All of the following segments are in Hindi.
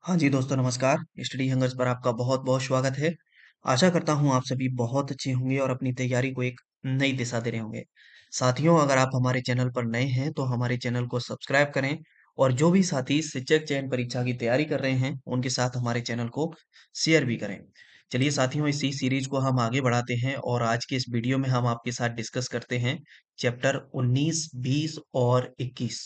हाँ जी दोस्तों नमस्कार। स्टडी हंगर्स पर आपका बहुत-बहुत स्वागत है। आशा करता हूँ आप सभी बहुत अच्छे होंगे और अपनी तैयारी को एक नई दिशा दे रहे होंगे। साथियों अगर आप हमारे चैनल पर नए हैं तो हमारे चैनल को सब्सक्राइब करें और जो भी साथी शिक्षक चयन परीक्षा की तैयारी कर रहे हैं उनके साथ हमारे चैनल को शेयर भी करें। चलिए साथियों इसी सीरीज को हम आगे बढ़ाते हैं और आज के इस वीडियो में हम आपके साथ डिस्कस करते हैं चैप्टर 19, 20 और 21।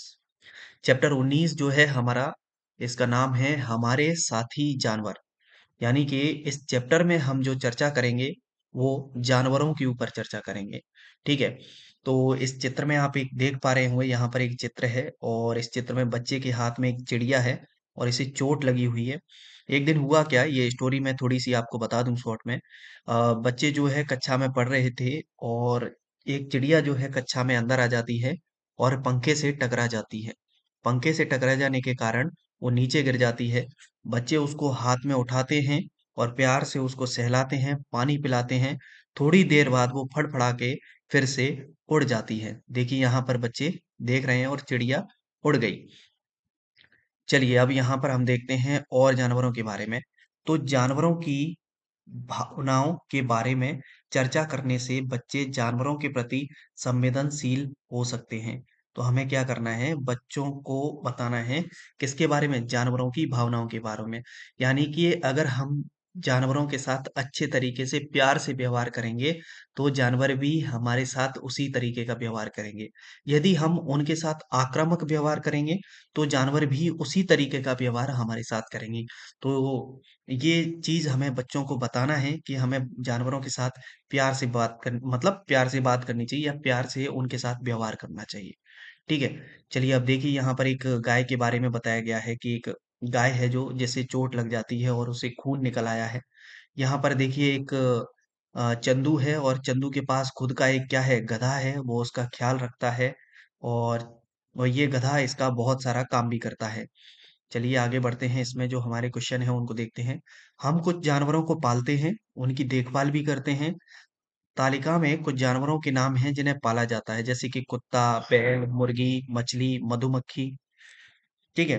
चैप्टर 19 जो है हमारा इसका नाम है हमारे साथी जानवर। यानी कि इस चैप्टर में हम जो चर्चा करेंगे वो जानवरों के ऊपर चर्चा करेंगे। ठीक है। तो इस चित्र में आप एक देख पा रहे होंगे यहाँ पर एक चित्र है और इस चित्र में बच्चे के हाथ में एक चिड़िया है और इसे चोट लगी हुई है। एक दिन हुआ क्या ये स्टोरी मैं थोड़ी सी आपको बता दूं शॉर्ट में। बच्चे जो है कक्षा में पढ़ रहे थे और एक चिड़िया जो है कक्षा में अंदर आ जाती है और पंखे से टकरा जाती है। पंखे से टकरा जाने के कारण वो नीचे गिर जाती है। बच्चे उसको हाथ में उठाते हैं और प्यार से उसको सहलाते हैं, पानी पिलाते हैं। थोड़ी देर बाद वो फड़फड़ा के फिर से उड़ जाती है। देखिए यहाँ पर बच्चे देख रहे हैं और चिड़िया उड़ गई। चलिए अब यहाँ पर हम देखते हैं और जानवरों के बारे में। तो जानवरों की भावनाओं के बारे में चर्चा करने से बच्चे जानवरों के प्रति संवेदनशील हो सकते हैं। तो हमें क्या करना है? बच्चों को बताना है किसके बारे में? जानवरों की भावनाओं के बारे में। यानी कि अगर हम जानवरों के साथ अच्छे तरीके से प्यार से व्यवहार करेंगे, तो जानवर भी हमारे साथ उसी तरीके का व्यवहार करेंगे। यदि हम उनके साथ आक्रामक व्यवहार करेंगे, तो जानवर भी उसी तरीके का व्यवहार हमारे साथ करेंगे। तो ये चीज़ हमें बच्चों को बताना है कि हमें जानवरों के साथ प्यार से बात कर मतलब प्यार से बात करनी चाहिए या प्यार से उनके साथ व्यवहार करना चाहिए। ठीक है? चलिए अब देखिए यहाँ पर एक गाय के बारे में बताया गया है कि एक गाय है जो जिसे चोट लग जाती है और उसे खून निकल आया है। यहाँ पर देखिए एक चंदू है और चंदू के पास खुद का एक क्या है गधा है, वो उसका ख्याल रखता है और ये गधा इसका बहुत सारा काम भी करता है। चलिए आगे बढ़ते हैं इसमें जो हमारे क्वेश्चन है उनको देखते हैं। हम कुछ जानवरों को पालते हैं, उनकी देखभाल भी करते हैं। तालिका में कुछ जानवरों के नाम हैं जिन्हें पाला जाता है जैसे कि कुत्ता, बैल, मुर्गी, मछली, मधुमक्खी। ठीक है?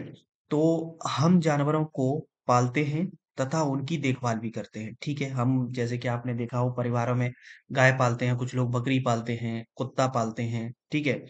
तो हम जानवरों को पालते हैं तथा उनकी देखभाल भी करते हैं। ठीक है? हम जैसे कि आपने देखा हो परिवारों में गाय पालते हैं, कुछ लोग बकरी पालते हैं, कुत्ता पालते हैं। ठीक है?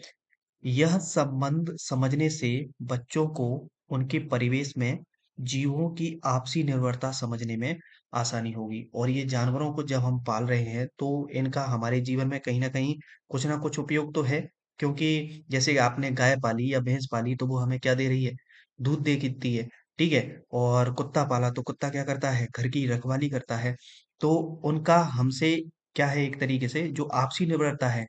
यह संबंध समझने से बच्चों को उनके परिवेश में जीवों की आपसी निर्भरता समझने में आसानी होगी और ये जानवरों को जब हम पाल रहे हैं तो इनका हमारे जीवन में कहीं ना कुछ उपयोग तो है क्योंकि जैसे आपने गाय पाली या भैंस पाली तो वो हमें क्या दे रही है दूध दे देती है। ठीक है। और कुत्ता पाला तो कुत्ता क्या करता है घर की रखवाली करता है। तो उनका हमसे क्या है एक तरीके से जो आपसी निर्भरता है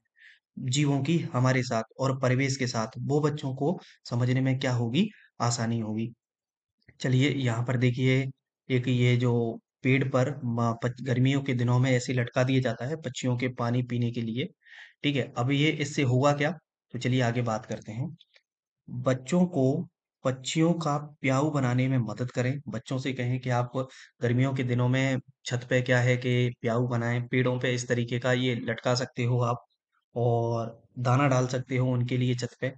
जीवों की हमारे साथ और परिवेश के साथ वो बच्चों को समझने में क्या होगी आसानी होगी। चलिए यहाँ पर देखिए एक ये जो पेड़ पर गर्मियों के दिनों में ऐसे लटका दिया जाता है पक्षियों के पानी पीने के लिए। ठीक है। अब ये इससे हुआ क्या तो चलिए आगे बात करते हैं। बच्चों को पक्षियों का प्याऊ बनाने में मदद करें। बच्चों से कहें कि आप गर्मियों के दिनों में छत पे क्या है कि प्याऊ बनाएं पेड़ों पे इस तरीके का ये लटका सकते हो आप और दाना डाल सकते हो उनके लिए छत पे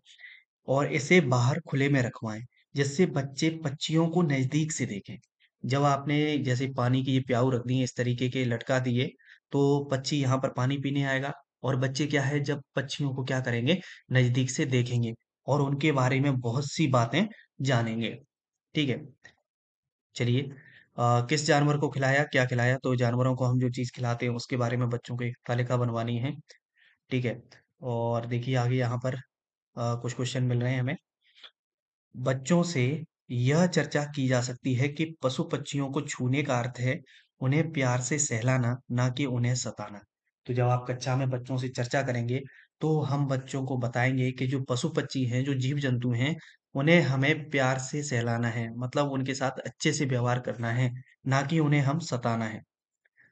और इसे बाहर खुले में रखवाएं जिससे बच्चे पक्षियों को नजदीक से देखें। जब आपने जैसे पानी की ये प्याऊ रख दिए इस तरीके के लटका दिए तो पक्षी यहाँ पर पानी पीने आएगा और बच्चे क्या है जब पक्षियों को क्या करेंगे नजदीक से देखेंगे और उनके बारे में बहुत सी बातें जानेंगे। ठीक है। चलिए किस जानवर को खिलाया क्या खिलाया तो जानवरों को हम जो चीज खिलाते हैं उसके बारे में बच्चों को एक तालिका बनवानी है। ठीक है। और देखिए आगे यहाँ पर कुछ क्वेश्चन मिल रहे हैं हमें। बच्चों से यह चर्चा की जा सकती है कि पशु पक्षियों को छूने का अर्थ है उन्हें प्यार से सहलाना, ना कि उन्हें सताना। तो जब आप कक्षा में बच्चों से चर्चा करेंगे, तो हम बच्चों को बताएंगे कि जो पशु पक्षी हैं, जो जीव जंतु हैं, उन्हें हमें प्यार से सहलाना है, मतलब उनके साथ अच्छे से व्यवहार करना है, ना कि उन्हें हम सताना है।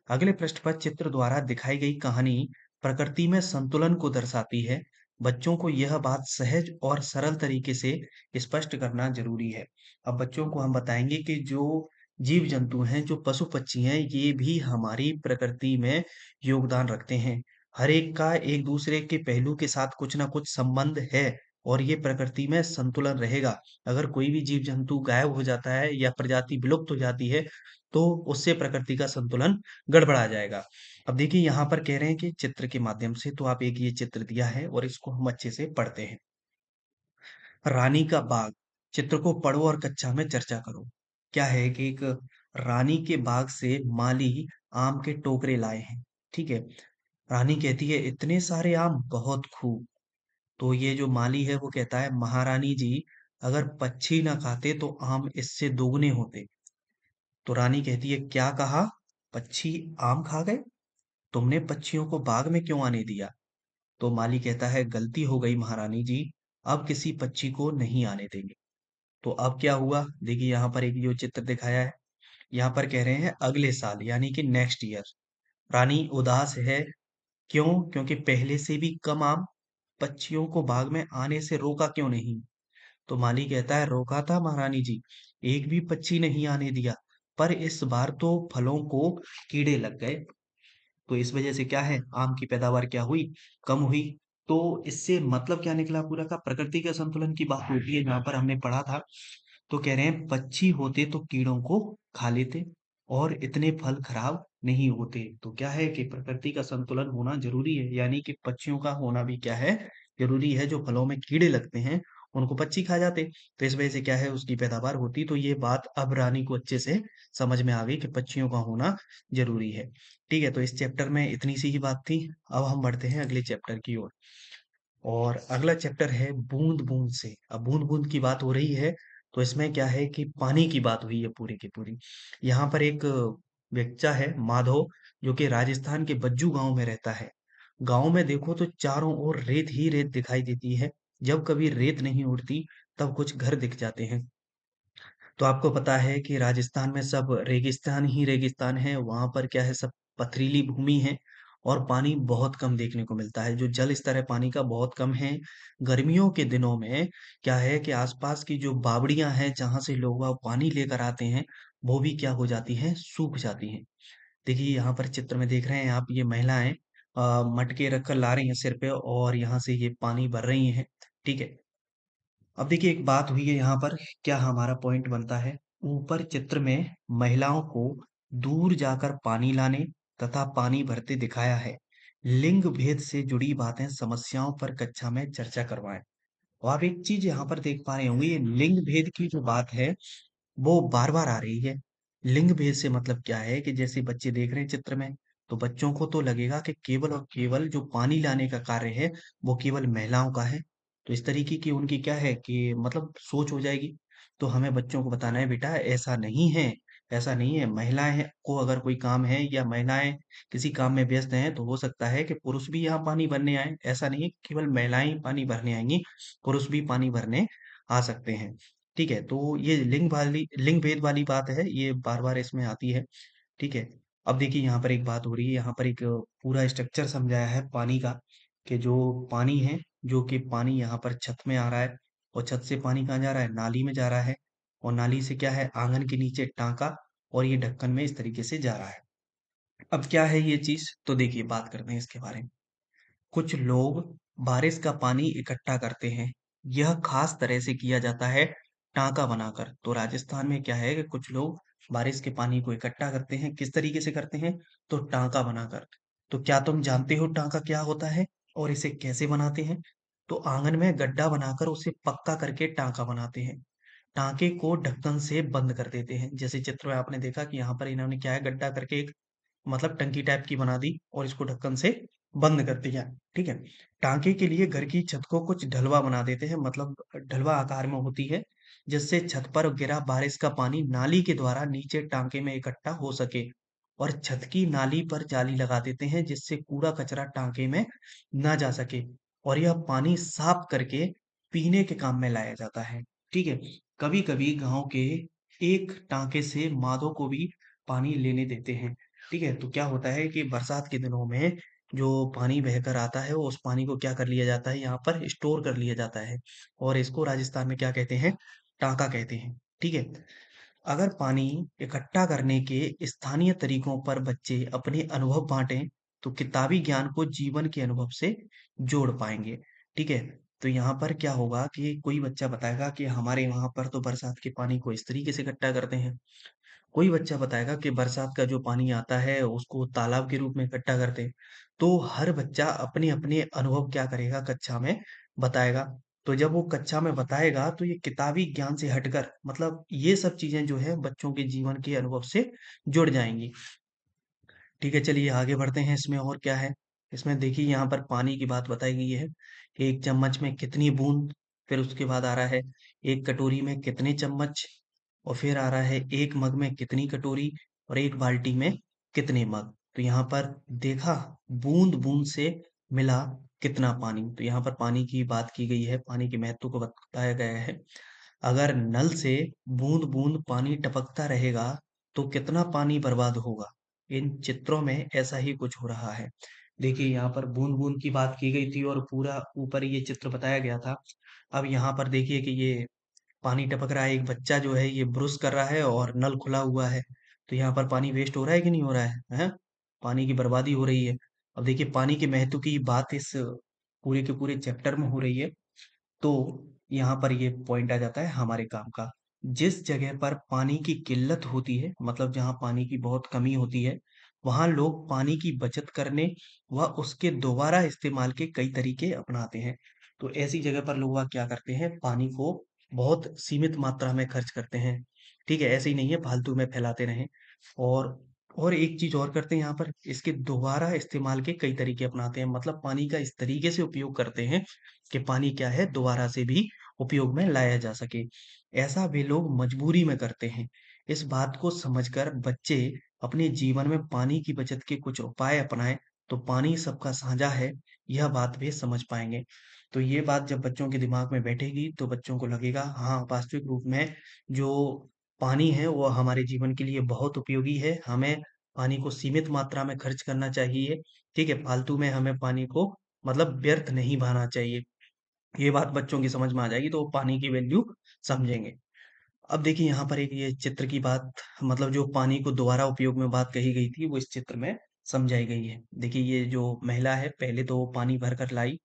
अगले पृष्ठ पर चित्र द्वारा दिखाई गई कहानी प्रकृति में संतुलन को दर्शाती है। बच्चों को यह बात सहज और सरल तरीके से स्पष्ट करना जरूरी है। अब बच्चों को हम बताएंगे कि जो जीव जंतु हैं, जो पशु पक्षी हैं, ये भी हमारी प्रकृति में योगदान रखते हैं। हर एक का एक दूसरे के पहलू के साथ कुछ ना कुछ संबंध है। और ये प्रकृति में संतुलन रहेगा। अगर कोई भी जीव जंतु गायब हो जाता है या प्रजाति विलुप्त हो जाती है, तो उससे प्रकृति का संतुलन गड़बड़ा जाएगा। अब देखिए यहाँ पर कह रहे हैं कि चित्र के माध्यम से, तो आप एक ये चित्र दिया है और इसको हम अच्छे से पढ़ते हैं। रानी का बाग, चित्र को पढ़ो और कक्षा में चर्चा करो। क्या है कि एक रानी के बाग से माली आम के टोकरे लाए हैं। ठीक है। रानी कहती है इतने सारे आम, बहुत खूब। तो ये जो माली है वो कहता है महारानी जी, अगर पक्षी ना खाते तो आम इससे दोगुने होते। तो रानी कहती है क्या कहा, पक्षी आम खा गए? तुमने पक्षियों को बाग में क्यों आने दिया? तो माली कहता है गलती हो गई महारानी जी, अब किसी पक्षी को नहीं आने देंगे। तो अब क्या हुआ, देखिए यहाँ पर एक जो चित्र दिखाया है, यहाँ पर कह रहे हैं अगले साल यानी कि नेक्स्ट ईयर। रानी उदास है, क्यों? क्योंकि पहले से भी कम आम, पक्षियों को बाग में आने से रोका क्यों नहीं? तो माली कहता है रोका था महारानी जी, एक भी पक्षी नहीं आने दिया, पर इस बार तो फलों को कीड़े लग गए। तो इस वजह से क्या है, आम की पैदावार क्या हुई, कम हुई। तो इससे मतलब क्या निकला पूरा का, प्रकृति के संतुलन की बात होती है जहां पर हमने पढ़ा था। तो कह रहे हैं पक्षी होते तो कीड़ों को खा लेते और इतने फल खराब नहीं होते। तो क्या है कि प्रकृति का संतुलन होना जरूरी है, यानी कि पक्षियों का होना भी क्या है, जरूरी है। जो फलों में कीड़े लगते हैं उनको पक्षी खा जाते, तो इस वजह से क्या है उसकी पैदावार होती। तो ये बात अब रानी को अच्छे से समझ में आ गई कि पक्षियों का होना जरूरी है। ठीक है, तो इस चैप्टर में इतनी सी ही बात थी। अब हम बढ़ते हैं अगले चैप्टर की ओर, और अगला चैप्टर है बूंद बूंद से। अब बूंद बूंद की बात हो रही है, तो इसमें क्या है कि पानी की बात हुई है पूरी की पूरी। यहाँ पर एक बच्चा है माधव, जो कि राजस्थान के बज्जू गांव में रहता है। गांव में देखो तो चारों ओर रेत ही रेत दिखाई देती है। जब कभी रेत नहीं उड़ती तब कुछ घर दिख जाते हैं। तो आपको पता है कि राजस्थान में सब रेगिस्तान ही रेगिस्तान है, वहां पर क्या है, सब पथरीली भूमि है और पानी बहुत कम देखने को मिलता है। जो जल स्तर है पानी का बहुत कम है। गर्मियों के दिनों में क्या है कि आसपास की जो बावड़ियां हैं जहां से लोग वह पानी लेकर आते हैं, वो भी क्या हो जाती हैं, सूख जाती हैं। देखिए यहाँ पर चित्र में देख रहे हैं आप, ये महिलाएं मटके रखकर ला रही हैं सिर पे और यहाँ से ये पानी भर रही हैं। ठीक है। अब देखिए एक बात हुई है यहाँ पर, क्या हमारा पॉइंट बनता है, ऊपर चित्र में महिलाओं को दूर जाकर पानी लाने तथा पानी भरते दिखाया है। लिंग भेद से जुड़ी बातें समस्याओं पर कक्षा में चर्चा करवाएं। और आप एक चीज यहाँ पर देख पा रहे होंगे, ये लिंग भेद की जो बात है वो बार बार आ रही है। लिंग भेद से मतलब क्या है कि जैसे बच्चे देख रहे हैं चित्र में, तो बच्चों को तो लगेगा कि केवल और केवल जो पानी लाने का कार्य है वो केवल महिलाओं का है। तो इस तरीके की उनकी क्या है कि मतलब सोच हो जाएगी। तो हमें बच्चों को बताना है बेटा ऐसा नहीं है, ऐसा नहीं है। को अगर कोई काम है या महिलाएं किसी काम में व्यस्त हैं तो हो सकता है कि पुरुष भी यहाँ पानी भरने आए। ऐसा नहीं है कि केवल महिलाएं ही पानी भरने आएंगी, पुरुष भी पानी भरने आ सकते हैं। ठीक है, तो ये लिंग भेद वाली बात है, ये बार बार इसमें आती है। ठीक है। अब देखिए यहाँ पर एक बात हो रही है, यहाँ पर एक पूरा स्ट्रक्चर समझाया है पानी का, कि जो पानी है, जो कि पानी यहाँ पर छत में आ रहा है और छत से पानी कहाँ जा रहा है, नाली में जा रहा है। और नाली से क्या है, आंगन के नीचे टांका, और ये ढक्कन में इस तरीके से जा रहा है। अब क्या है ये चीज, तो देखिए बात करते हैं इसके बारे में। कुछ लोग बारिश का पानी इकट्ठा करते हैं। यह खास तरह से किया जाता है टांका बनाकर। तो राजस्थान में क्या है कि कुछ लोग बारिश के पानी को इकट्ठा करते हैं, किस तरीके से करते हैं, तो टांका बनाकर। तो क्या तुम जानते हो टांका क्या होता है और इसे कैसे बनाते हैं? तो आंगन में गड्ढा बनाकर उसे पक्का करके टांका बनाते हैं। टांके को ढक्कन से बंद कर देते हैं। जैसे चित्र में आपने देखा कि यहाँ पर इन्होंने क्या है, गड्ढा करके एक मतलब टंकी टाइप की बना दी और इसको ढक्कन से बंद कर दिया। ठीक है। टांके के लिए घर की छत को कुछ ढलवा बना देते हैं, मतलब ढलवा आकार में होती है, जिससे छत पर गिरा बारिश का पानी नाली के द्वारा नीचे टांके में इकट्ठा हो सके। और छत की नाली पर जाली लगा देते हैं जिससे कूड़ा कचरा टांके में ना जा सके। और यह पानी साफ करके पीने के काम में लाया जाता है। ठीक है। कभी कभी गांव के एक टांके से माधो को भी पानी लेने देते हैं। ठीक है, तो क्या होता है कि बरसात के दिनों में जो पानी बहकर आता है उस पानी को क्या कर लिया जाता है, यहाँ पर स्टोर कर लिया जाता है। और इसको राजस्थान में क्या कहते हैं, टांका कहते हैं। ठीक है। अगर पानी इकट्ठा करने के स्थानीय तरीकों पर बच्चे अपने अनुभव बांटें तो किताबी ज्ञान को जीवन के अनुभव से जोड़ पाएंगे। ठीक है। तो यहाँ पर क्या होगा कि कोई बच्चा बताएगा कि हमारे वहाँ पर तो बरसात के पानी को इस तरीके से इकट्ठा करते हैं। कोई बच्चा बताएगा कि बरसात का जो पानी आता है उसको तालाब के रूप में इकट्ठा करते हैं। तो हर बच्चा अपने-अपने अनुभव क्या करेगा कक्षा में बताएगा। तो जब वो कक्षा में बताएगा तो ये किताबी ज्ञान से हटकर मतलब ये सब चीज़ें जो है बच्चों के जीवन के अनुभव से जुड़ जाएँगी। ठीक है, चलिए आगे बढ़ते हैं इसमें और क्या है। इसमें देखिए यहाँ पर पानी की बात बताई गई है। 1 चम्मच में कितनी बूंद, फिर उसके बाद आ रहा है 1 कटोरी में कितने चम्मच और फिर आ रहा है 1 मग में कितनी कटोरी और 1 बाल्टी में कितने मग। तो यहाँ पर देखा बूंद-बूंद से मिला कितना पानी। तो यहाँ पर पानी की बात की गई है, पानी के महत्व को बताया गया है। अगर नल से बूंद-बूंद पानी टपकता रहेगा, तो कितना पानी बर्बाद होगा? इन चित्रों में ऐसा ही कुछ हो रहा है। देखिए यहाँ पर बूंद-बूंद की बात की गई थी और पूरा ऊपर ये चित्र बताया गया था। अब यहाँ पर देखिए कि ये पानी टपक रहा है, एक बच्चा जो है ये ब्रुश कर रहा है और नल खुला हुआ है। तो यहाँ पर पानी वेस्ट हो रहा है कि नहीं हो रहा है? हैं? पानी की बर्बादी हो रही है। अब देखिए पानी के महत्व की बात इस पूरे के पूरे चैप्टर में हो रही है। तो यहाँ पर ये पॉइंट आ जाता है हमारे काम का। जिस जगह पर पानी की किल्लत होती है, मतलब जहाँ पानी की बहुत कमी होती है, वहाँ लोग पानी की बचत करने व उसके दोबारा इस्तेमाल के कई तरीके अपनाते हैं। तो ऐसी जगह पर लोग वह क्या करते हैं, पानी को बहुत सीमित मात्रा में खर्च करते हैं। ठीक है, ऐसे ही नहीं है फालतू में फैलाते रहें। और और एक चीज़ और करते हैं यहाँ पर, इसके दोबारा इस्तेमाल के कई तरीके अपनाते हैं। मतलब पानी का इस तरीके से उपयोग करते हैं कि पानी क्या है दोबारा से भी उपयोग में लाया जा सके। ऐसा वे लोग मजबूरी में करते हैं। इस बात को समझकर बच्चे अपने जीवन में पानी की बचत के कुछ उपाय अपनाएं तो पानी सबका साझा है, यह बात वे समझ पाएंगे। तो ये बात जब बच्चों के दिमाग में बैठेगी तो बच्चों को लगेगा हाँ वास्तविक रूप में जो पानी है वो हमारे जीवन के लिए बहुत उपयोगी है। हमें पानी को सीमित मात्रा में खर्च करना चाहिए। ठीक है, फालतू में हमें पानी को मतलब व्यर्थ नहीं बहाना चाहिए। ये बात बच्चों की समझ में आ जाएगी तो वो पानी की वैल्यू समझेंगे। अब देखिए यहाँ पर एक ये चित्र की बात मतलब जो पानी को दोबारा उपयोग में बात कही गई थी वो इस चित्र में समझाई गई है। देखिए ये जो महिला है पहले तो वो पानी भर कर लाई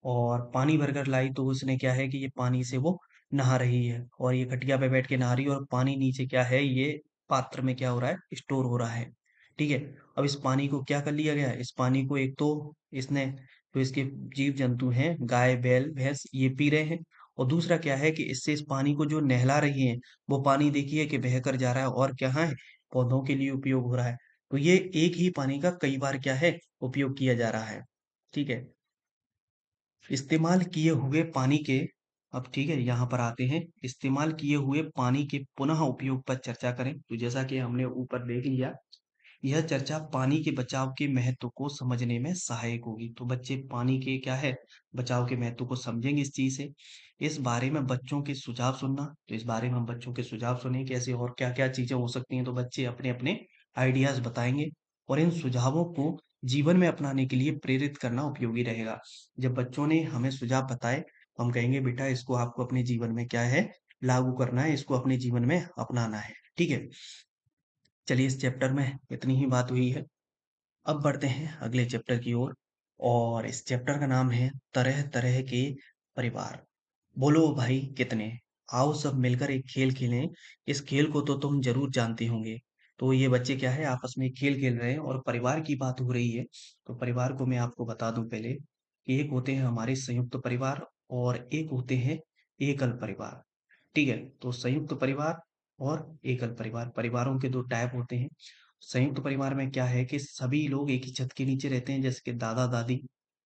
और पानी भरकर लाई तो उसने क्या है कि ये पानी से वो नहा रही है और ये खटिया पे बैठ के नहा रही है और पानी नीचे क्या है ये पात्र में क्या हो रहा है स्टोर हो रहा है। ठीक है, अब इस पानी को क्या कर लिया गया, इस पानी को एक तो इसने जो इसके जीव जंतु हैं गाय बैल भैंस ये पी रहे हैं और दूसरा क्या है कि इससे इस पानी को जो नहला रही है वो पानी देखिए कि बहकर जा रहा है और क्या है पौधों के लिए उपयोग हो रहा है। तो ये एक ही पानी का कई बार क्या है उपयोग किया जा रहा है। ठीक है, इस्तेमाल किए हुए पानी के अब ठीक है यहाँ पर आते हैं इस्तेमाल किए हुए पानी के पुनः उपयोग पर चर्चा करें। तो जैसा कि हमने ऊपर देख लिया यह चर्चा पानी के बचाव के महत्व को समझने में सहायक होगी। तो बच्चे पानी के क्या है बचाव के महत्व को समझेंगे इस चीज से। इस बारे में बच्चों के सुझाव सुनना, तो इस बारे में हम बच्चों के सुझाव सुने कि ऐसे और क्या क्या चीजें हो सकती हैं तो बच्चे अपने अपने आइडियाज बताएंगे और इन सुझावों को जीवन में अपनाने के लिए प्रेरित करना उपयोगी रहेगा। जब बच्चों ने हमें सुझाव बताए तो हम कहेंगे बेटा इसको आपको अपने जीवन में क्या है लागू करना है, इसको अपने जीवन में अपनाना है। ठीक है, चलिए इस चैप्टर में इतनी ही बात हुई है। अब बढ़ते हैं अगले चैप्टर की ओर और इस चैप्टर का नाम है तरह तरह के परिवार। बोलो भाई कितने, आओ सब मिलकर एक खेल खेलें। इस खेल को तो तुम जरूर जानते होंगे। तो ये बच्चे क्या है आपस में खेल खेल रहे हैं और परिवार की बात हो रही है। तो परिवार को मैं आपको बता दूं पहले कि एक होते हैं हमारे संयुक्त परिवार और एक होते हैं एकल परिवार। ठीक है, तो संयुक्त परिवार और एकल परिवार परिवारों के दो टाइप होते हैं। संयुक्त परिवार में क्या है कि सभी लोग एक ही छत के नीचे रहते हैं जैसे कि दादा दादी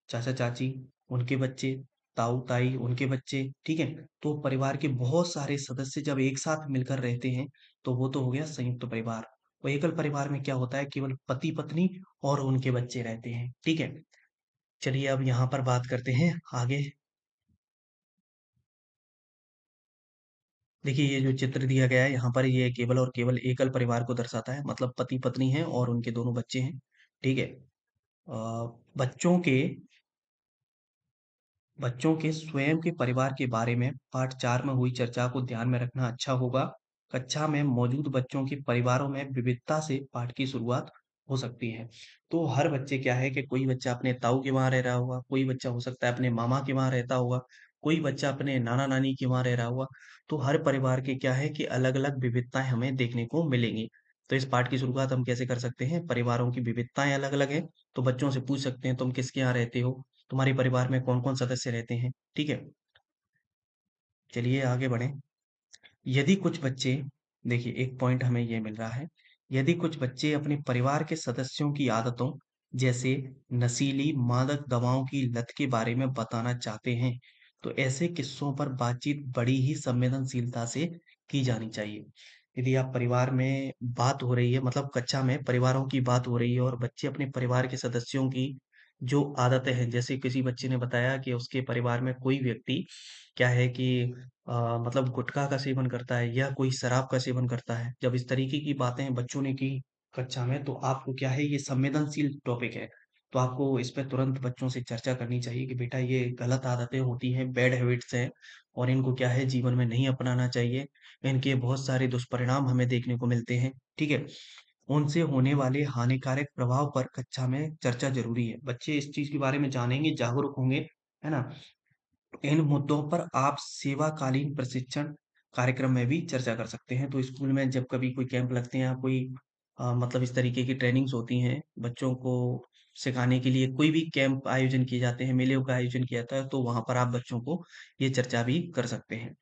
चाचा चाची उनके बच्चे ताऊ ताई उनके बच्चे। ठीक है, तो परिवार के बहुत सारे सदस्य जब एक साथ मिलकर रहते हैं तो वो तो हो गया संयुक्त परिवार। और एकल परिवार में क्या होता है केवल पति पत्नी और उनके बच्चे रहते हैं। ठीक है, चलिए अब यहाँ पर बात करते हैं आगे। देखिए ये जो चित्र दिया गया है यहाँ पर ये केवल और केवल एकल परिवार को दर्शाता है मतलब पति पत्नी है और उनके दोनों बच्चे हैं। ठीक है, बच्चों के स्वयं के परिवार के बारे में पाठ 4 में हुई चर्चा को ध्यान में रखना अच्छा होगा। कक्षा में मौजूद बच्चों के परिवारों में विविधता से पाठ की शुरुआत हो सकती है। तो हर बच्चे क्या है कि कोई बच्चा अपने ताऊ के वहाँ रह रहा होगा, कोई बच्चा हो सकता है अपने मामा के वहाँ रहता होगा, कोई बच्चा अपने नाना-नानी के वहाँ रह रहा होगा, तो हर परिवार के क्या है कि अलग-अलग विविधताएँ हमें देखने को मिलेंगी। तो इस पाठ की शुरुआत हम कैसे कर सकते हैं? परिवारों की विविधताएँ अलग-अलग हैं, तो बच्चों से पूछ सकते हैं, "तुम किसके यहाँ रहते हो? तुम्हारे परिवार में कौन-कौन सदस्य रहते हैं?" ठीक है? चलिए आगे बढ़ें। यदि कुछ बच्चे देखिए एक पॉइंट हमें ये मिल रहा है, यदि कुछ बच्चे अपने परिवार के सदस्यों की आदतों जैसे नशीली मादक दवाओं की लत के बारे में बताना चाहते हैं, तो ऐसे किस्सों पर बातचीत बड़ी ही संवेदनशीलता से की जानी चाहिए। यदि आप परिवार में बात हो रही है मतलब कक्षा में परिवारों की बात हो रही है और बच्चे अपने परिवार के सदस्यों की जो आदतें हैं, जैसे किसी बच्चे ने बताया कि उसके परिवार में कोई व्यक्ति क्या है कि मतलब गुटखा का सेवन करता है या कोई शराब का सेवन करता है। जब इस तरीके की बातें बच्चों ने की कक्षा में तो आपको क्या है ये संवेदनशील टॉपिक है। तो आपको इस पे तुरंत बच्चों से चर्चा करनी चाहिए कि बेटा ये गलत आदतें होती हैं, बैड हैबिट्स हैं और इनको क्या है जीवन में नहीं अपनाना चाहिए। इनके बहुत सारे दुष्परिणाम हमें देखने को मिलते हैं, ठीक है? उनसे होने वाले हानिकारक प्रभाव पर कक्षा में चर्चा ज़रूरी है। बच्चे इस चीज़ के बारे में जानेंगे, जागरूक होंगे, है ना? इन मुद्दों पर आप सेवाकालीन प्रशिक्षण कार्यक्रम में भी चर्चा कर सकते हैं। तो स्कूल में जब कभी कोई कैंप लगते हैं या कोई मतलब इस तरीके की ट्रेनिंग्स होती हैं, बच्चों को सिखाने के लिए कोई भी कैंप आयोजन किए जाते हैं, मेलों का आयोजन किया जाता है, तो वहाँ पर आप बच्चों को ये चर्चा भी कर सकते हैं।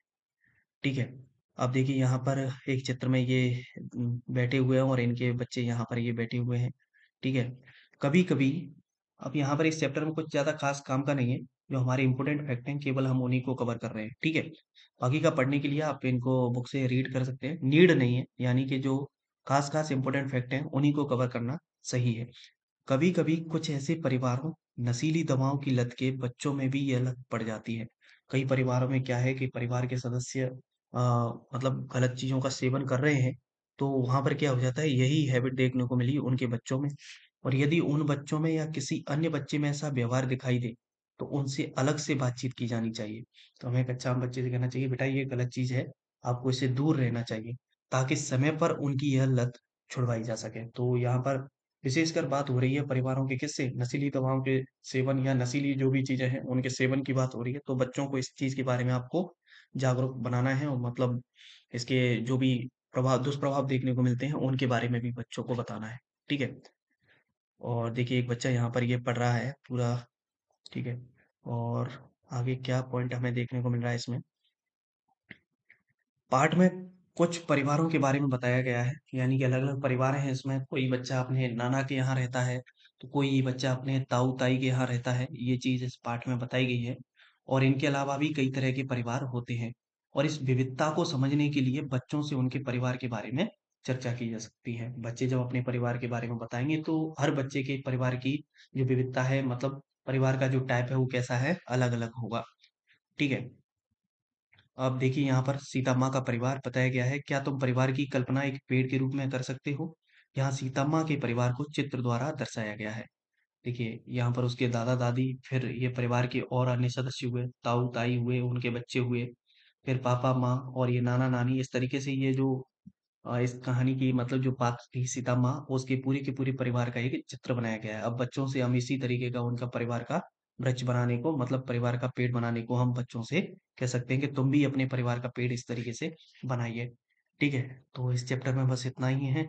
ठीक है। अब देखिए यहाँ पर एक चित्र में ये बैठे हुए हैं और इनके बच्चे यहाँ पर ये बैठे हुए हैं। ठीक है। कभी-कभी अब यहाँ पर इस चैप्टर में कुछ ज़्यादा ख़ास काम का नहीं है। जो हमारे इम्पोर्टेंट फैक्ट हैं केवल हम उन्हीं को कवर कर रहे हैं। ठीक है। बाकी का पढ़ने के लिए आप इनको बुक से रीड कर सकते हैं। नीड नहीं है यानी कि जो ख़ास-ख़ास इम्पोर्टेंट फैक्ट हैं उन्हीं को कवर करना सही है। कभी-कभी कुछ ऐसे परिवारों नशीली दवाओं की लत के बच्चों में भी ये लत पड़ जाती है। कई परिवारों में क्या है कि परिवार के सदस्य अ, मतलब गलत चीज़ों का सेवन कर रहे हैं, तो वहाँ पर क्या हो जाता है यही हैबिट देखने को मिली उनके बच्चों में और यदि उन बच्चों में या किसी अन्य बच्चे में ऐसा व्यवहार दिखाई दे, तो उनसे अलग से बातचीत की जानी चाहिए। तो हमें एक अच्छा बच्चे से कहना चाहिए बेटा ये गलत चीज़ है, आपको इससे दूर रहना चाहिए, ताकि समय पर उनकी यह लत छुड़वाई जा सके। तो यहाँ पर विशेषकर बात हो रही है परिवारों के किस्से, नशीली दवाओं के सेवन या नशीली जो भी चीज़ें हैं, उनके सेवन की बात हो रही है, तो बच्चों को इस चीज़ के बारे में आपको जागरूक बनाना है और मतलब इसके जो भी दुष्प्रभाव देखने को मिलते हैं, उनके बारे में भी बच्चों को बताना है। ठीक है? और देखिए एक बच्चा यहाँ पर ये पढ़ रहा है पूरा, ठीक है? और आगे क्या पॉइंट हमें देखने को मिल रहा है इसमें पाठ में कुछ परिवारों के बारे में बताया गया है, यानी कि अलग-अलग परिवार हैं इसमें, कोई बच्चा अपने नाना के यहाँ रहता है, तो कोई बच्चा अपने ताऊ-ताई के यहाँ रहता है, ये चीज़ इस पाठ में बताई गई है। और इनके अलावा भी कई तरह के परिवार होते हैं और इस विविधता को समझने के लिए बच्चों से उनके परिवार के बारे में चर्चा की जा सकती है। बच्चे जब अपने परिवार के बारे में बताएँगे तो हर बच्चे के परिवार की जो विविधता है मतलब परिवार का जो टाइप है वो कैसा है, अलग-अलग होगा। ठीक है? अब देखिए यहाँ पर सीता माँ का परिवार बताया गया है। क्या तुम परिवार की कल्पना एक पेड़ के रूप में कर सकते हो? यहाँ सीता माँ के परिवार को चित्र द्वारा दर्शाया गया है। देखिए यहाँ पर उसके दादा-दादी, फिर ये परिवार के और अन्य सदस्य हुए, ताऊ-ताई हुए, उनके बच्चे हुए, फिर पापा-माँ और ये नाना-नानी। इस तरीके से ये जो इस कहानी की मतलब जो पात्र थी सीता माँ, उसके पूरे के पूरे परिवार का एक चित्र बनाया गया है। अब बच्चों से हम इसी तरीके का उनका परिवार का वृक्ष बनाने को मतलब परिवार का पेड़ बनाने को हम बच्चों से कह सकते हैं कि तुम भी अपने परिवार का पेड़ इस तरीके से बनाइए। ठीक है? तो इस चैप्टर में बस इतना ही है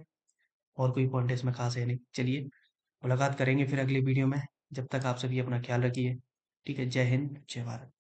और कोई पॉइंट इसमें ख़ास है नहीं। चलिए, मुलाकात करेंगे फिर अगली वीडियो में। जब तक आप सभी अपना ख़्याल रखिए। ठीक है? जय हिंद, जय भारत।